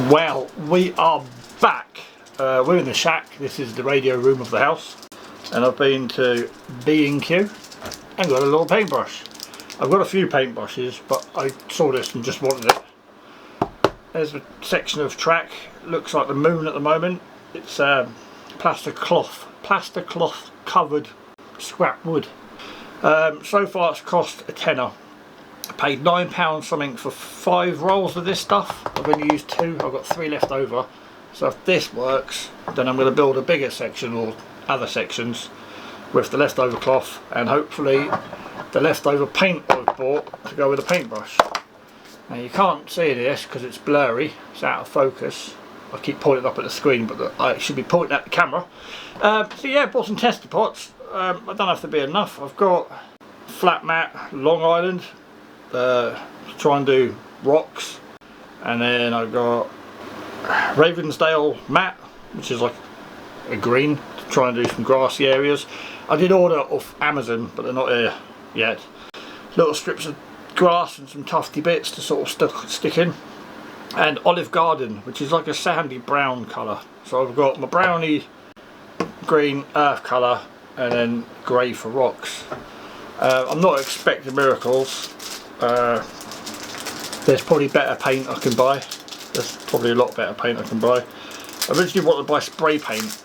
Well, we are back. We're in the shack. This is the radio room of the house, and I've been to B&Q and got a little paintbrush. I've got a few paintbrushes, but I saw this and just wanted it. There's a section of track. Looks like the moon at the moment. It's plaster cloth covered scrap wood. So far it's cost a tenner. I paid £9 something for 5 rolls of this stuff. I've only used 2, I've got 3 left over. So if this works, then I'm going to build a bigger section or other sections with the leftover cloth and hopefully the leftover paint I've bought to go with the paintbrush. Now you can't see this because it's blurry, it's out of focus. I keep pointing up at the screen, but I should be pointing at the camera. So yeah, bought some tester pots. I don't know if there'll be enough. I've got flat mat, Long Island, try and do rocks, and then I've got Ravensdale matte, which is like a green, to try and do some grassy areas. I did order off Amazon, but they're not here yet. Little strips of grass and some tufty bits to sort of stick in, and Olive Garden, which is like a sandy brown colour. So I've got my brownie green earth colour and then grey for rocks. I'm not expecting miracles. There's probably better paint I can buy. There's probably a lot better paint I can buy. I originally wanted to buy spray paint.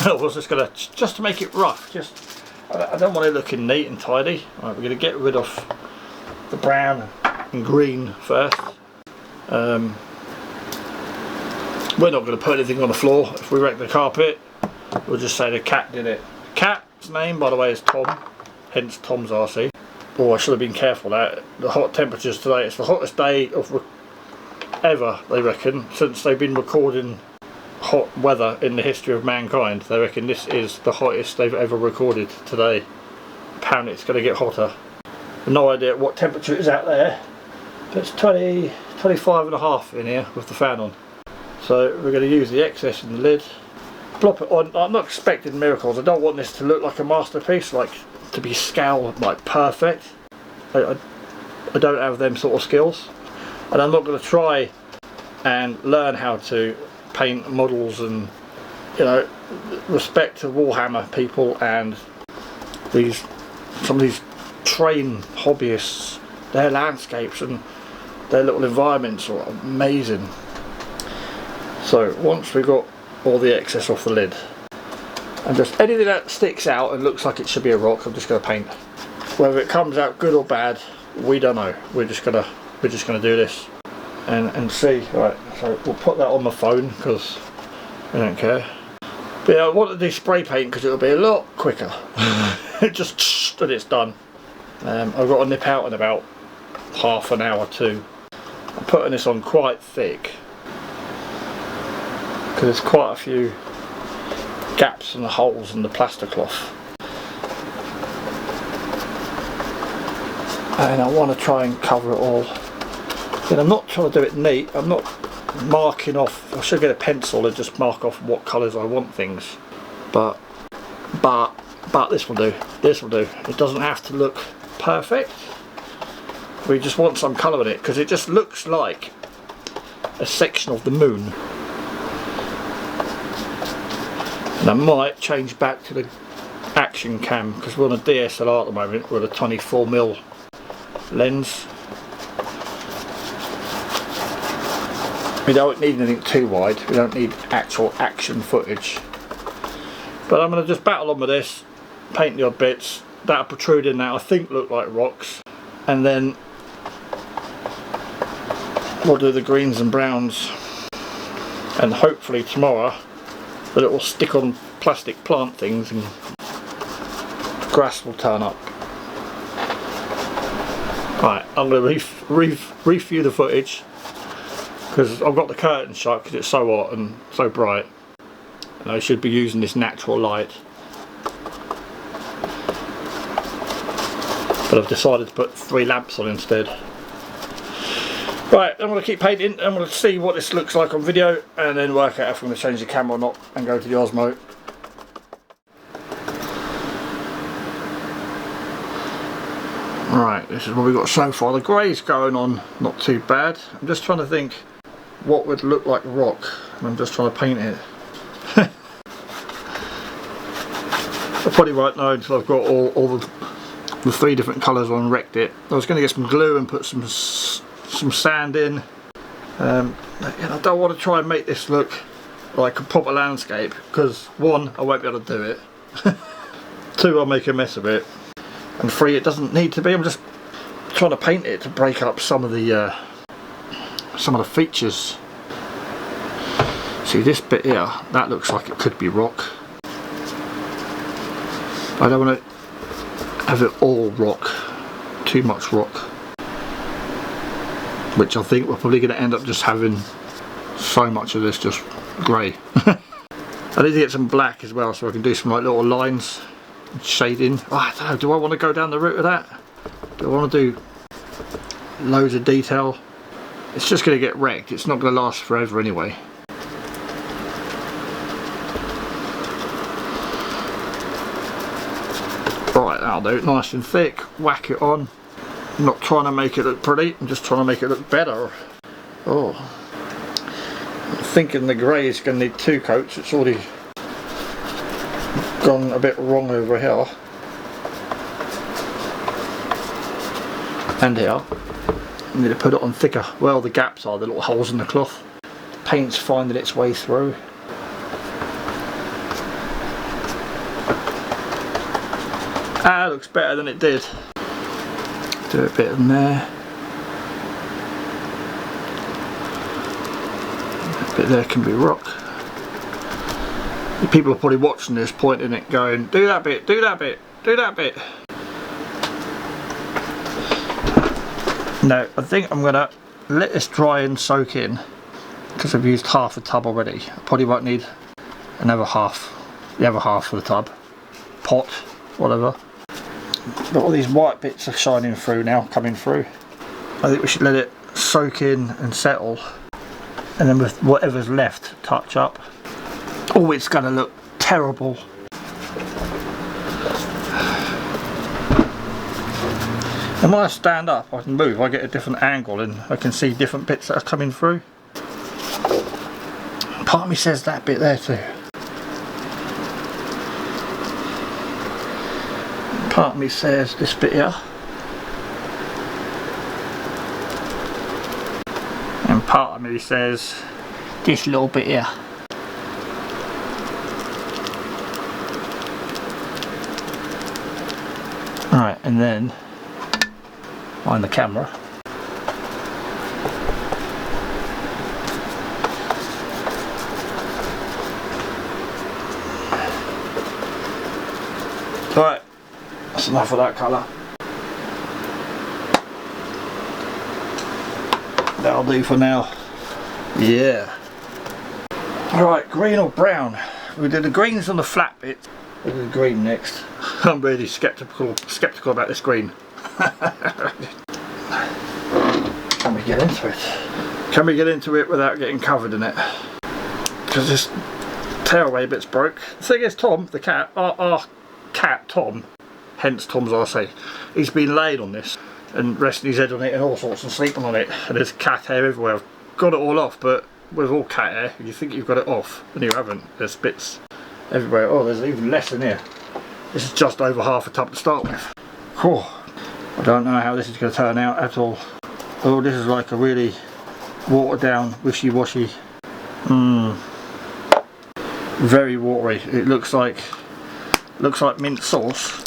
I was just to make it rough. I don't want it looking neat and tidy. Right, we're going to get rid of the brown and green first. We're not going to put anything on the floor. If we wreck the carpet, we'll just say the cat did it. The cat's name, by the way, is Tom, hence Tom's RC. Oh, I should have been careful that. The hot temperatures today, it's the hottest day of ever, they reckon, since they've been recording hot weather in the history of mankind. They reckon this is the hottest they've ever recorded today. Apparently it's going to get hotter. No idea what temperature it is out there, but it's 25 and a half in here with the fan on. So we're going to use the excess in the lid, plop it on. I'm not expecting miracles. I don't want this to look like a masterpiece, like to be scaled like perfect. I don't have them sort of skills, and I'm not going to try and learn how to paint models and, you know, respect to Warhammer people and some of these train hobbyists. Their landscapes and their little environments are amazing. So once we've got all the excess off the lid, and just anything that sticks out and looks like it should be a rock, I'm just going to paint. Whether it comes out good or bad, we don't know. We're just gonna do this and see. Right, so we'll put that on my phone because I don't care. But yeah, I want to do spray paint because it'll be a lot quicker. Just and it's done. I've got to nip out in about half an hour too. I'm putting this on quite thick because there's quite a few gaps and holes in the plaster cloth, and I want to try and cover it all. And I'm not trying to do it neat. I'm not marking off. I should get a pencil and just mark off what colours I want things, but this will do. This will do. It doesn't have to look perfect. We just want some colour in it because it just looks like a section of the moon. And I might change back to the action cam because we're on a DSLR at the moment with a 24mm lens. We don't need anything too wide, we don't need actual action footage. But I'm going to just battle on with this, paint the odd bits that protrude in that I think look like rocks, and then we'll do the greens and browns, and hopefully tomorrow that it will stick on plastic plant things and grass will turn up. Right, I'm going to review the footage because I've got the curtain shut because it's so hot and so bright, and I should be using this natural light, but I've decided to put 3 lamps on instead. Right, I'm going to keep painting. I'm going to see what this looks like on video and then work out if I'm going to change the camera or not and go to the Osmo. Right, this is what we've got so far. The grey's going on not too bad. I'm just trying to think what would look like rock, and I'm just trying to paint it. I probably won't know until I've got all the 3 different colours on and wrecked it. I was going to get some glue and put some sand in. And I don't want to try and make this look like a proper landscape, because 1, I won't be able to do it. 2, I'll make a mess of it. And 3, it doesn't need to be. I'm just trying to paint it to break up some of the features. See this bit here, that looks like it could be rock. I don't want to have it all rock, too much rock, which I think we're probably going to end up just having so much of this just grey. I need to get some black as well, so I can do some like little lines and shading. Oh, I don't know, do I want to go down the route of that? Do I want to do loads of detail? It's just going to get wrecked, it's not going to last forever anyway. Right, that'll do, nice and thick, whack it on. I'm not trying to make it look pretty, I'm just trying to make it look better. Oh, I'm thinking the grey is going to need 2 coats, it's already gone a bit wrong over here. And here. I need to put it on thicker. Well, the gaps are the little holes in the cloth. The paint's finding its way through. Ah, looks better than it did. Do a bit in there. A bit there can be rock. People are probably watching this, pointing it, going, do that bit, do that bit, do that bit. No, I think I'm going to let this dry and soak in, because I've used half a tub already. I probably won't need another half, the other half of the tub, pot, whatever. But all these white bits are shining through now, coming through. I think we should let it soak in and settle, and then with whatever's left, touch up. Oh, it's going to look terrible. And when I stand up, I can move, I get a different angle and I can see different bits that are coming through. Part of me says that bit there too. Part of me says this bit here. And part of me says this little bit here. Alright, and then on the camera. Right, that's enough of that colour. That'll do for now. Yeah. Alright, green or brown? We did the greens on the flat bit. We'll do the green next. I'm really skeptical about this green. Can we get into it? Can we get into it without getting covered in it? Because this tailway bit's broke. The thing is, Tom, the cat, our cat Tom, hence Tom's RC, he's been laying on this and resting his head on it and all sorts and sleeping on it, and there's cat hair everywhere. I've got it all off, but with all cat hair, you think you've got it off and you haven't. There's bits everywhere. Oh, there's even less in here. This is just over half a tub to start with. Cool. I don't know how this is going to turn out at all. Oh, this is like a really watered down, wishy-washy. Very watery. It looks like mint sauce.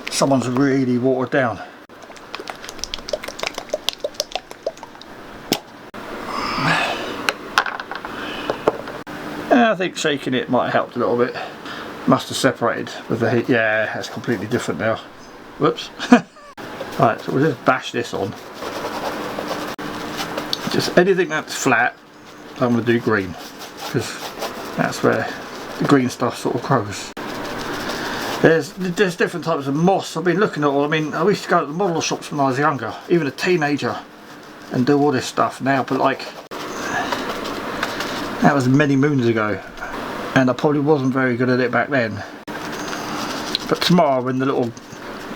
Someone's really watered down. I think shaking it might have helped a little bit. Must have separated with the heat. Yeah, that's completely different now. Whoops. Right, so we'll just bash this on. Just anything that's flat, I'm going to do green, because that's where the green stuff sort of grows. There's different types of moss. I've been looking at all. I mean, I used to go to the model shops when I was younger, even a teenager, and do all this stuff now, but like, that was many moons ago, and I probably wasn't very good at it back then. But tomorrow, when the little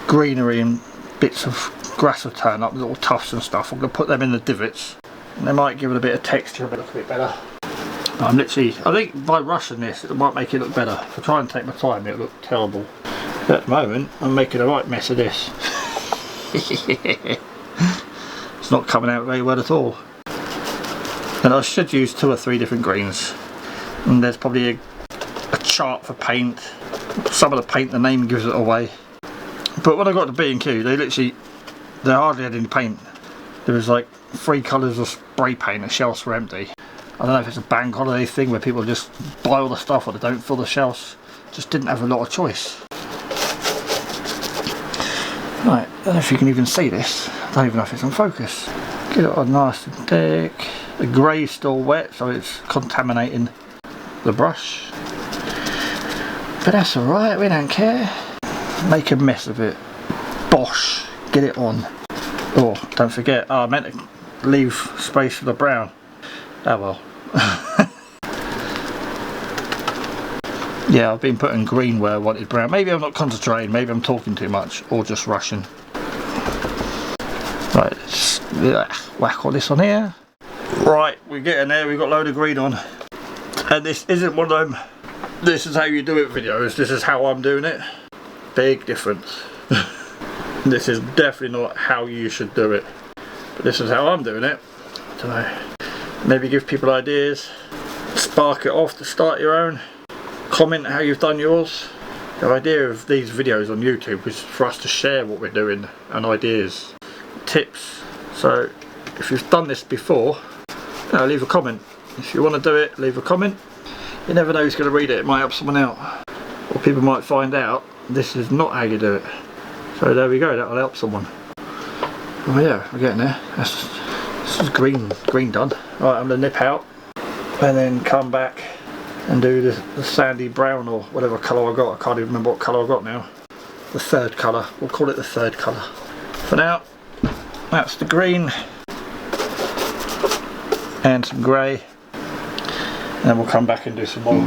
greenery and bits of grass will turn up, the little tufts and stuff, I'm going to put them in the divots and they might give it a bit of texture, but look a bit better. I think by rushing this, it might make it look better. If I try and take my time, it'll look terrible. At the moment, I'm making a right mess of this. It's not coming out very well at all. And I should use 2 or 3 different greens. And there's probably a chart for paint. Some of the paint, the name gives it away. But when I got to B&Q, they hardly had any paint. There was like 3 colours of spray paint, the shelves were empty. I don't know if it's a bank holiday thing where people just buy all the stuff or they don't fill the shelves. Just didn't have a lot of choice. Right, I don't know if you can even see this. I don't even know if it's on focus. Get it on nice and thick. The grey's still wet, so it's contaminating the brush. But that's alright, we don't care. Make a mess of it. Bosh, get it on. Oh, don't forget, I meant to leave space for the brown. Oh well. Yeah, I've been putting green where I wanted brown. Maybe I'm not concentrating, maybe I'm talking too much, or just rushing. Right, let's whack all this on here. Right, we're getting there, we've got a load of green on. And this isn't one of them, this is how you do it videos, this is how I'm doing it. Big difference. This is definitely not how you should do it. But this is how I'm doing it. I don't know. Maybe give people ideas. Spark it off to start your own. Comment how you've done yours. The idea of these videos on YouTube is for us to share what we're doing and ideas, tips. So if you've done this before, leave a comment. If you want to do it, leave a comment. You never know who's going to read it. It might help someone out, or people might find out this is not how you do it. So there we go, that'll help someone. Oh yeah, we're getting there. This is green done. Right, I'm going to nip out and then come back and do the sandy brown or whatever colour I got. I can't even remember what colour I got now. The 3rd colour, we'll call it the 3rd colour. For now, that's the green and some grey, and then we'll come back and do some more.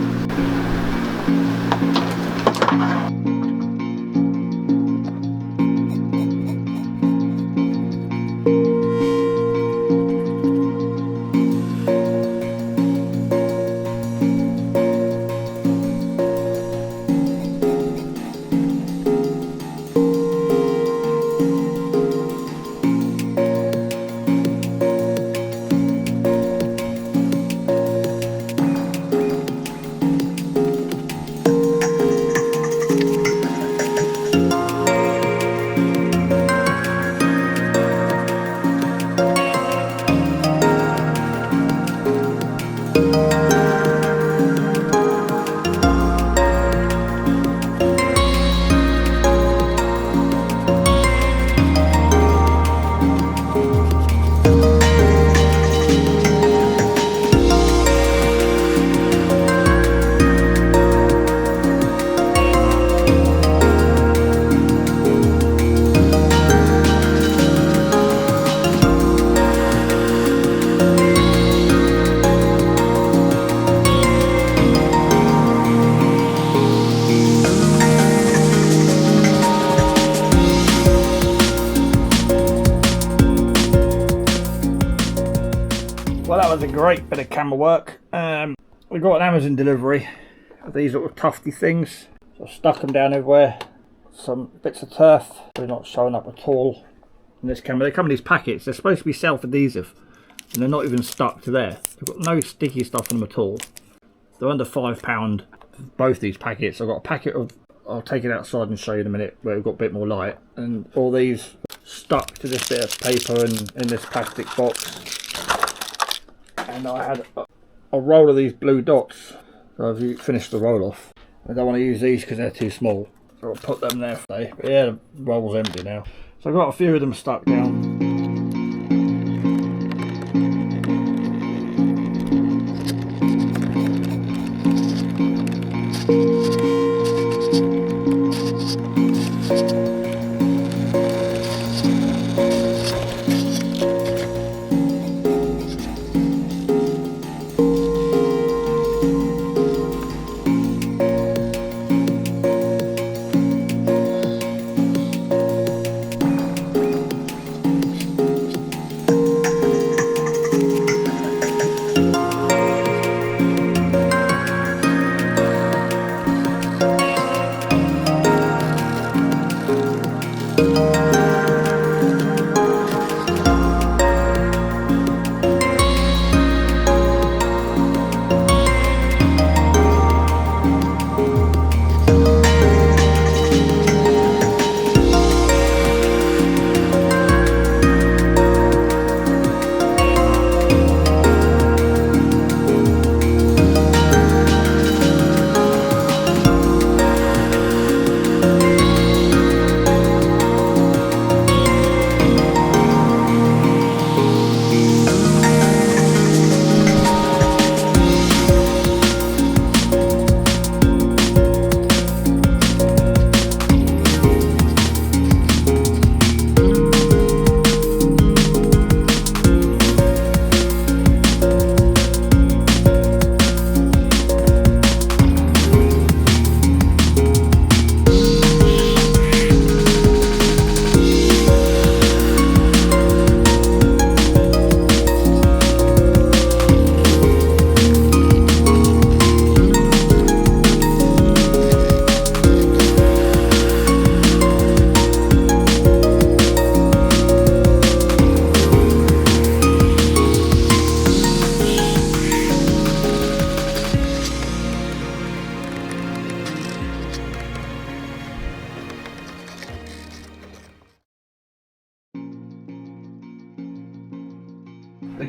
Well, that was a great bit of camera work. We got an Amazon delivery of these little tufty things. So I stuck them down everywhere. Some bits of turf, they're not showing up at all in this camera. They come in these packets, they're supposed to be self-adhesive and they're not even stuck to there. They've got no sticky stuff on them at all. They're under £5, both these packets. I've got a packet of, I'll take it outside and show you in a minute, where we've got a bit more light. And all these stuck to this bit of paper and in this plastic box. And I had a roll of these blue dots. So I've finished the roll off. I don't want to use these because they're too small. So I'll put them there for today. But yeah, the roll's empty now. So I've got a few of them stuck down.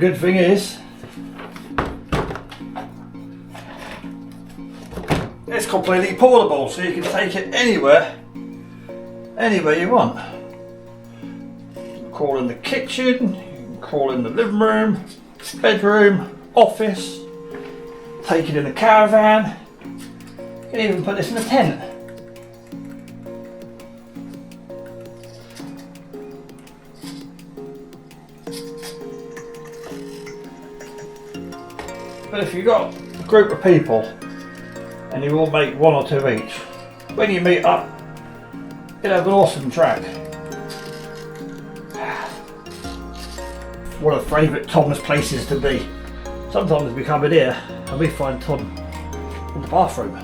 good thing is, it's completely portable, so you can take it anywhere you want. You can crawl in the kitchen, you can crawl in the living room, bedroom, office, take it in the caravan, you can even put this in a tent. But if you've got a group of people and you all make one or two each, when you meet up, you'll have an awesome track. One of favourite Tom's places to be. Sometimes we come in here and we find Tom in the bathroom.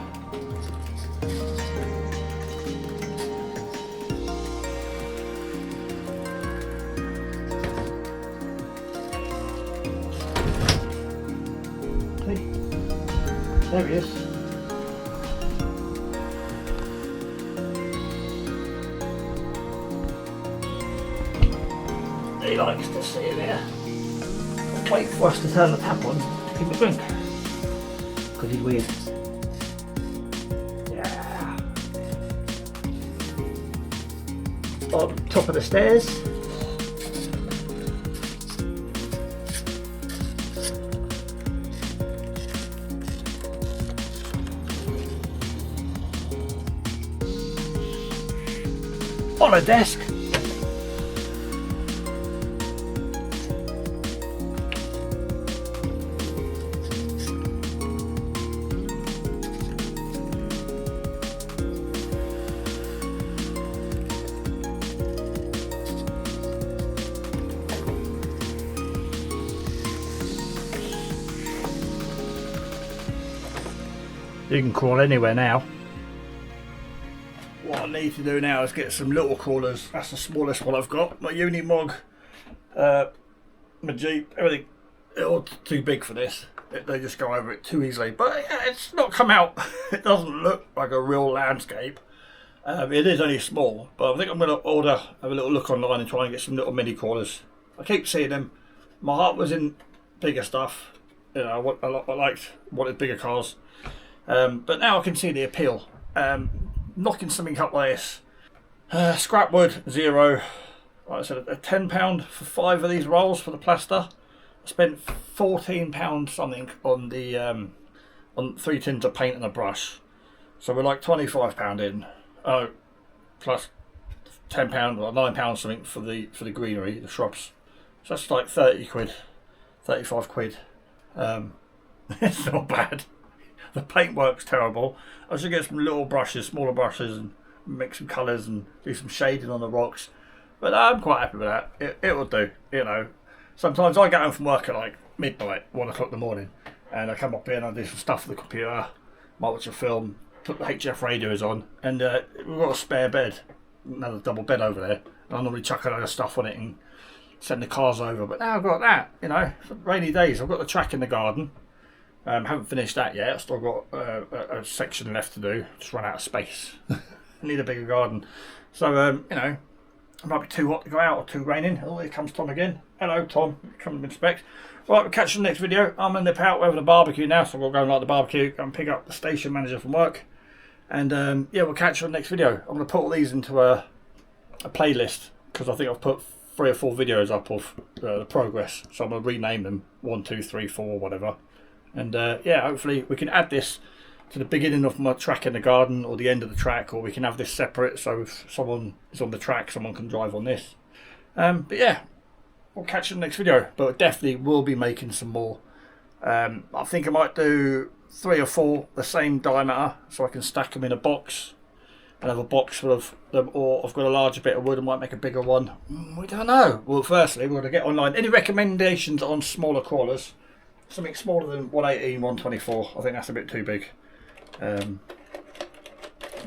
See? There he is. He likes to sit in here and wait for us to turn the tap on to give him a drink. Because he's weird. Yeah. On top of the stairs. On a desk. You can crawl anywhere now. What I need to do now is get some little crawlers. That's the smallest one I've got. My Unimog, my Jeep, everything, they're all too big for this. They just go over it too easily. But yeah, it's not come out. It doesn't look like a real landscape. It is only small, but I think I'm going to have a little look online and try and get some little mini crawlers. I keep seeing them. My heart was in bigger stuff. You know, I wanted bigger cars. But now I can see the appeal. Knocking something up like this. Scrap wood, £0. Like I said, a £10 for 5 of these rolls for the plaster. I spent £14 something on the on 3 tins of paint and a brush. So we're like £25 in. Plus £10 or £9 something for the greenery, the shrubs. So that's like 30 quid, 35 quid. It's not bad. The paintwork's terrible. I should get some little brushes, smaller brushes, and mix some colours and do some shading on the rocks. But I'm quite happy with that. It will do, you know. Sometimes I get home from work at like midnight, 1 o'clock in the morning, and I come up here and I do some stuff for the computer, might watch a film, put the HF radios on, and we've got a spare bed, another double bed over there. And I normally chuck a load of stuff on it and send the cars over. But now I've got that, you know, for rainy days. I've got the track in the garden. Haven't finished that yet. I've still got a section left to do. Just run out of space. I need a bigger garden. So, you know, it might be too hot to go out or too raining. Oh, here comes Tom again. Hello, Tom. Come and inspect. Right, we'll catch you in the next video. I'm going to nip out. We're having a barbecue now, so we'll go and light the barbecue. Go and pick up the station manager from work. And, yeah, we'll catch you on the next video. I'm going to put all these into a playlist, because I think I've put 3 or 4 videos up of the progress. So I'm going to rename them 1, 2, 3, 4, whatever. And yeah, hopefully we can add this to the beginning of my track in the garden or the end of the track, or we can have this separate, so if someone is on the track, someone can drive on this. But yeah, we'll catch you in the next video. But I definitely will be making some more. I think I might do 3 or 4 the same diameter, so I can stack them in a box and have a box full of them, or I've got a larger bit of wood and might make a bigger one. We don't know. Well, firstly, we're going to get online. Any recommendations on smaller crawlers? Something smaller than 118, 124. I think that's a bit too big. But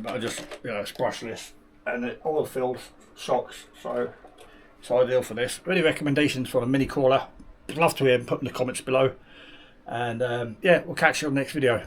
I just, you know, it's brushless and oil filled shocks, so it's ideal for this. Any recommendations for a mini crawler? I'd love to hear them. Put in the comments below. And yeah, we'll catch you on the next video.